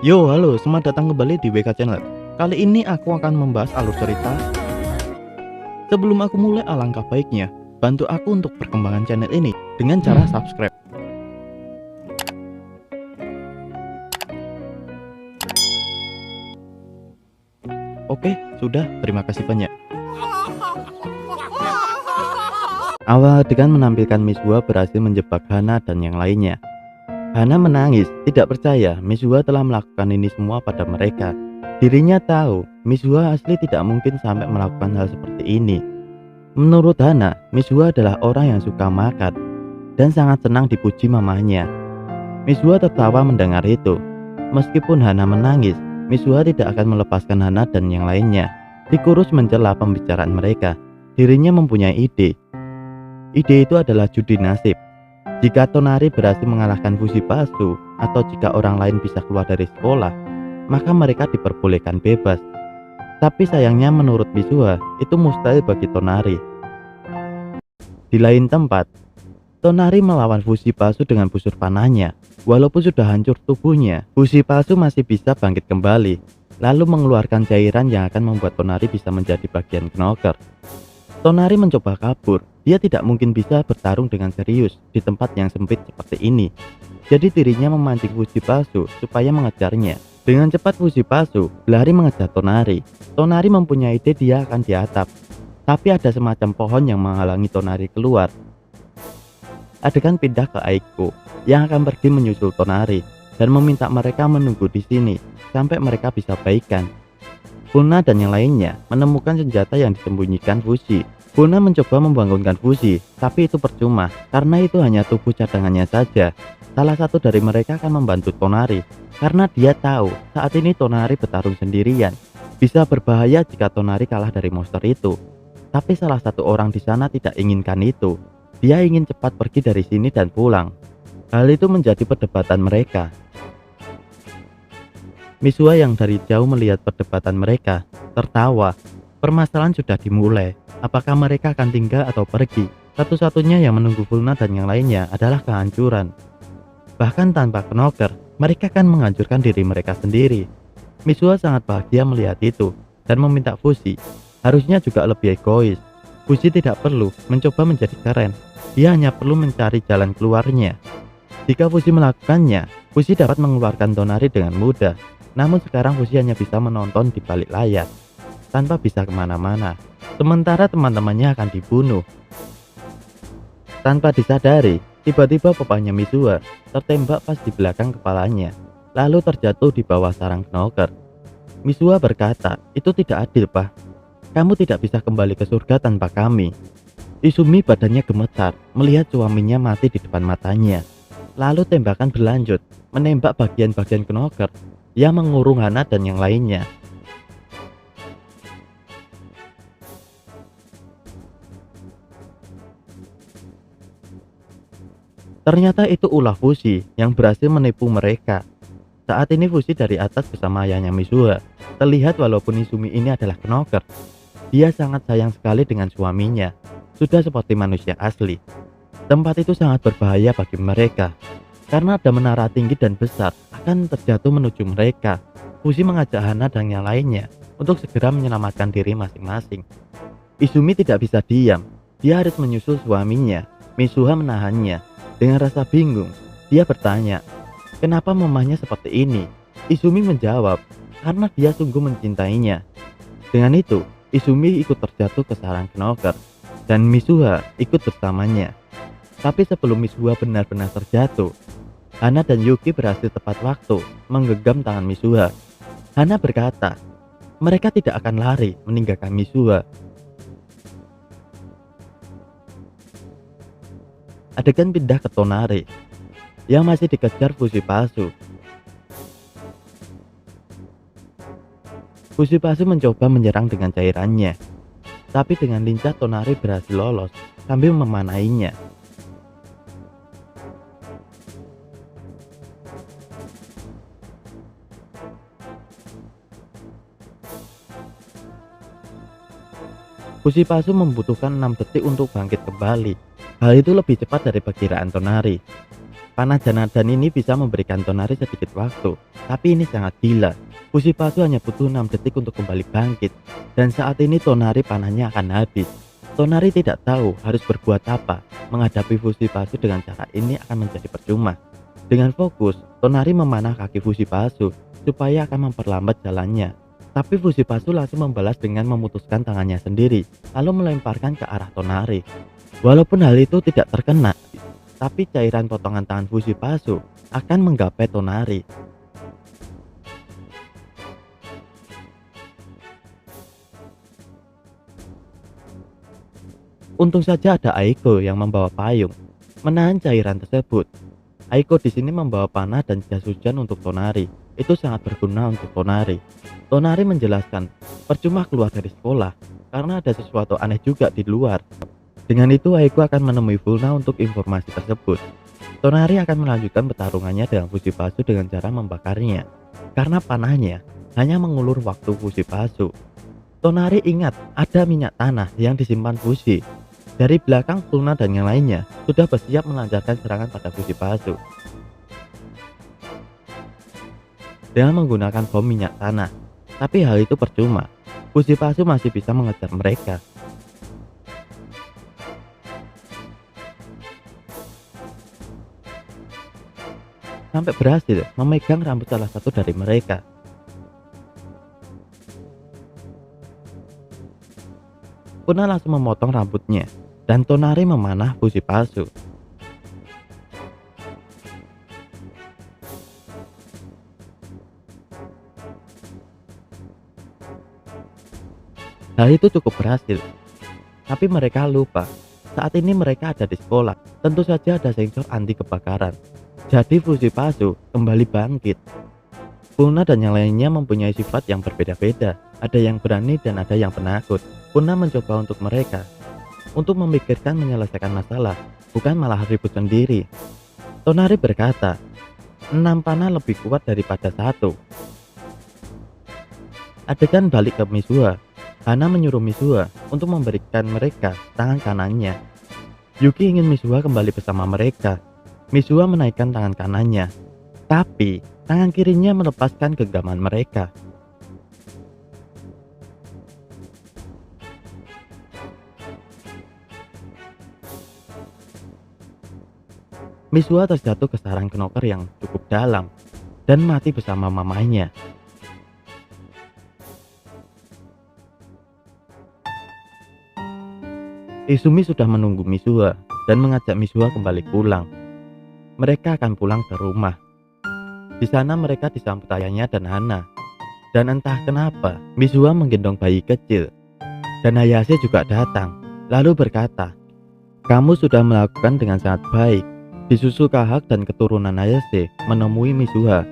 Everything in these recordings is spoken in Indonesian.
Yo, halo, selamat datang kembali di WK Channel. Kali ini aku akan membahas alur cerita. Sebelum aku mulai, alangkah baiknya bantu aku untuk perkembangan channel ini dengan cara subscribe. Oke, sudah, terima kasih banyak. Awal adegan menampilkan Mishua berhasil menjebak Hana dan yang lainnya. Hana menangis, tidak percaya Mishua telah melakukan ini semua pada mereka. Dirinya tahu Mishua asli tidak mungkin sampai melakukan hal seperti ini. Menurut Hana, Mishua adalah orang yang suka makan dan sangat senang dipuji mamahnya. Mishua tertawa mendengar itu. Meskipun Hana menangis, Mishua tidak akan melepaskan Hana dan yang lainnya. Dikurus mencela pembicaraan mereka. Dirinya mempunyai ide. Ide itu adalah judi nasib. Jika Tonari berhasil mengalahkan fusi palsu, atau jika orang lain bisa keluar dari sekolah, maka mereka diperbolehkan bebas. Tapi sayangnya menurut Mishua, itu mustahil bagi Tonari. Di lain tempat, Tonari melawan fusi palsu dengan busur panahnya. Walaupun sudah hancur tubuhnya, fusi palsu masih bisa bangkit kembali, lalu mengeluarkan cairan yang akan membuat Tonari bisa menjadi bagian knocker. Tonari mencoba kabur. Dia tidak mungkin bisa bertarung dengan serius di tempat yang sempit seperti ini. Jadi dirinya memancing fusi palsu supaya mengejarnya. Dengan cepat fusi palsu berlari mengejar Tonari. Tonari mempunyai ide dia akan di atap. Tapi ada semacam pohon yang menghalangi Tonari keluar. Adegan pindah ke Aiko yang akan pergi menyusul Tonari dan meminta mereka menunggu di sini sampai mereka bisa baikan. Funa dan yang lainnya menemukan senjata yang disembunyikan Fushi. Funa mencoba membangunkan Fushi, tapi itu percuma karena itu hanya tubuh cadangannya saja. Salah satu dari mereka akan membantu Tonari karena dia tahu saat ini Tonari bertarung sendirian. Bisa berbahaya jika Tonari kalah dari monster itu. Tapi salah satu orang di sana tidak inginkan itu. Dia ingin cepat pergi dari sini dan pulang. Hal itu menjadi perdebatan mereka. Mishua yang dari jauh melihat perdebatan mereka tertawa. Permasalahan sudah dimulai. Apakah mereka akan tinggal atau pergi? Satu-satunya yang menunggu Funa dan yang lainnya adalah kehancuran. Bahkan tanpa knocker, mereka akan menghancurkan diri mereka sendiri. Mishua sangat bahagia melihat itu dan meminta Fushi harusnya juga lebih egois. Fushi tidak perlu mencoba menjadi keren. Dia hanya perlu mencari jalan keluarnya. Jika Fushi melakukannya, Fushi dapat mengeluarkan Tonari dengan mudah. Namun sekarang Fushi hanya bisa menonton di balik layar, tanpa bisa kemana-mana. Sementara teman-temannya akan dibunuh. Tanpa disadari, tiba-tiba papanya Mishua tertembak pas di belakang kepalanya, lalu terjatuh di bawah sarang knocker. Mishua berkata, itu tidak adil, Pak. Kamu tidak bisa kembali ke surga tanpa kami. Izumi badannya gemetar melihat suaminya mati di depan matanya. Lalu tembakan berlanjut, menembak bagian-bagian knocker yang mengurung Hana dan yang lainnya. Ternyata itu ulah Fushi yang berhasil menipu mereka. Saat ini Fushi dari atas bersama ayahnya Mishua. Terlihat walaupun Izumi ini adalah knocker, dia sangat sayang sekali dengan suaminya. Sudah seperti manusia asli. Tempat itu sangat berbahaya bagi mereka karena ada menara tinggi dan besar akan terjatuh menuju mereka. Fushi mengajak Hana dan yang lainnya untuk segera menyelamatkan diri masing-masing. Izumi tidak bisa diam. Dia harus menyusul suaminya. Mishua menahannya. Dengan rasa bingung, dia bertanya, kenapa mamahnya seperti ini? Izumi menjawab, karena dia sungguh mencintainya. Dengan itu, Izumi ikut terjatuh ke sarang knocker, dan Mishua ikut bersamanya. Tapi sebelum Mishua benar-benar terjatuh, Hana dan Yuki berhasil tepat waktu menggenggam tangan Mishua. Hana berkata, mereka tidak akan lari meninggalkan Mishua. Adegan pindah ke Tonari yang masih dikejar fusi palsu. Fusi palsu mencoba menyerang dengan cairannya, tapi dengan lincah Tonari berhasil lolos sambil memanainya. Fusi palsu membutuhkan 6 detik untuk bangkit kembali. Hal itu lebih cepat dari perkiraan Tonari. Panah dan ini bisa memberikan Tonari sedikit waktu, tapi ini sangat gila. Fusipasu hanya butuh 6 detik untuk kembali bangkit, dan saat ini Tonari panahnya akan habis. Tonari tidak tahu harus berbuat apa. Menghadapi Fusipasu dengan cara ini akan menjadi percuma. Dengan fokus, Tonari memanah kaki Fusipasu supaya akan memperlambat jalannya. Tapi Fusipasu langsung membalas dengan memutuskan tangannya sendiri, lalu melemparkan ke arah Tonari. Walaupun hal itu tidak terkena, tapi cairan potongan tangan Fusipasu akan menggapai Tonari. Untung saja ada Aiko yang membawa payung, menahan cairan tersebut. Aiko di sini membawa panah dan jas hujan untuk Tonari. Itu sangat berguna untuk Tonari. Tonari menjelaskan, percuma keluar dari sekolah, karena ada sesuatu aneh juga di luar. Dengan itu Aiko akan menemui Fulna untuk informasi tersebut. Tonari akan melanjutkan pertarungannya dengan Fusipasu dengan cara membakarnya, karena panahnya hanya mengulur waktu Fusipasu. Tonari ingat ada minyak tanah yang disimpan Fusi. Dari belakang Fulna dan yang lainnya sudah bersiap melancarkan serangan pada Fusipasu dengan menggunakan bom minyak tanah. Tapi hal itu percuma. Fusipasu masih bisa mengejar mereka. Sampai berhasil memegang rambut salah satu dari mereka. Fulna langsung memotong rambutnya dan Tonari memanah Fusipasu. Hal itu cukup berhasil, tapi mereka lupa saat ini mereka ada di sekolah. Tentu saja ada sensor anti kebakaran. Jadi Fusipasu kembali bangkit. Fulna dan yang lainnya mempunyai sifat yang berbeda-beda. Ada yang berani dan ada yang penakut. Fulna mencoba untuk mereka untuk memikirkan menyelesaikan masalah, bukan malah ribut sendiri. Tonari berkata, 6 panah lebih kuat daripada 1. Adegan balik ke Mizua. Hana menyuruh Mizua untuk memberikan mereka tangan kanannya. Yuki ingin Mizua kembali bersama mereka. Mizua menaikkan tangan kanannya, tapi tangan kirinya melepaskan genggaman mereka. Mizua terjatuh ke sarang knocker yang cukup dalam dan mati bersama mamanya. Izumi sudah menunggu Mizua dan mengajak Mizua kembali pulang. Mereka akan pulang ke rumah. Di sana mereka disambut ayahnya dan Hana. Dan entah kenapa Mizua menggendong bayi kecil. Dan Hayase juga datang, lalu berkata, "Kamu sudah melakukan dengan sangat baik." Disusul Kahak dan keturunan Hayase menemui Mizua.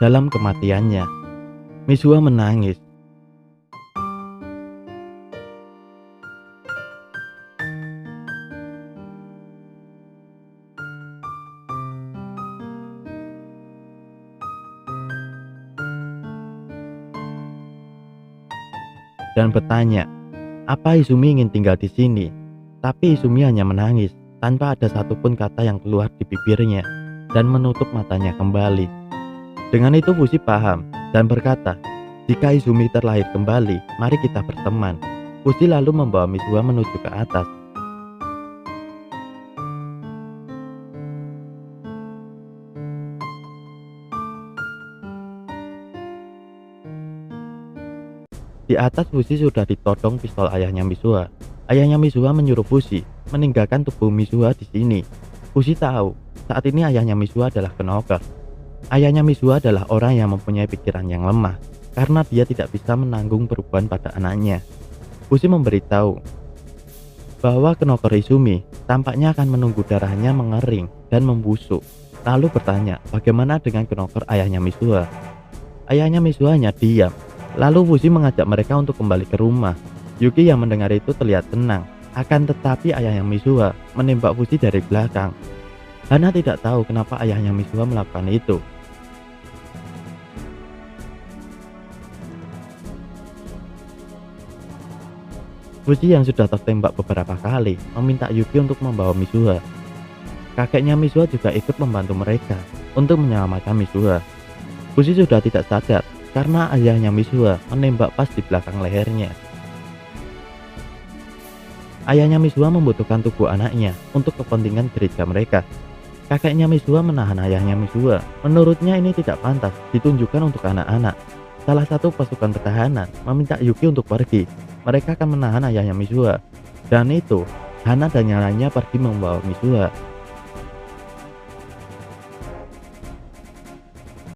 Dalam kematiannya, Mizua menangis. Dan bertanya, apa Izumi ingin tinggal di sini? Tapi Izumi hanya menangis tanpa ada satupun kata yang keluar di bibirnya dan menutup matanya kembali. Dengan itu Fushi paham dan berkata, jika Izumi terlahir kembali, mari kita berteman. Fushi lalu membawa Mizua menuju ke atas. Di atas Fushi sudah ditodong pistol ayahnya Mizua. Ayahnya Mizua menyuruh Fushi meninggalkan tubuh Mizua di sini. Fushi tahu saat ini ayahnya Mizua adalah knocker. Ayahnya Mizua adalah orang yang mempunyai pikiran yang lemah karena dia tidak bisa menanggung beban pada anaknya. Fushi memberitahu bahwa knocker Izumi tampaknya akan menunggu darahnya mengering dan membusuk. Lalu bertanya bagaimana dengan knocker ayahnya Mizua. Ayahnya Mizua hanya diam. Lalu Fushi mengajak mereka untuk kembali ke rumah. Yuki yang mendengar itu terlihat tenang. Akan tetapi ayahnya Mizua menembak Fushi dari belakang. Hana tidak tahu kenapa ayahnya Mizua melakukan itu. Fuji yang sudah tertembak beberapa kali meminta Yuki untuk membawa Mizuha. Kakeknya Mizuha juga ikut membantu mereka untuk menyelamatkan Mizuha. Fuji sudah tidak sadar karena ayahnya Mizuha menembak pas di belakang lehernya. Ayahnya Mizuha membutuhkan tubuh anaknya untuk kepentingan gereja mereka. Kakeknya Mizuha menahan ayahnya Mizuha. Menurutnya ini tidak pantas ditunjukkan untuk anak-anak. Salah satu pasukan pertahanan meminta Yuki untuk pergi. Mereka akan menahan ayahnya Mizuha. Dan itu, Hana dan yang lainnya pergi membawa Mizuha.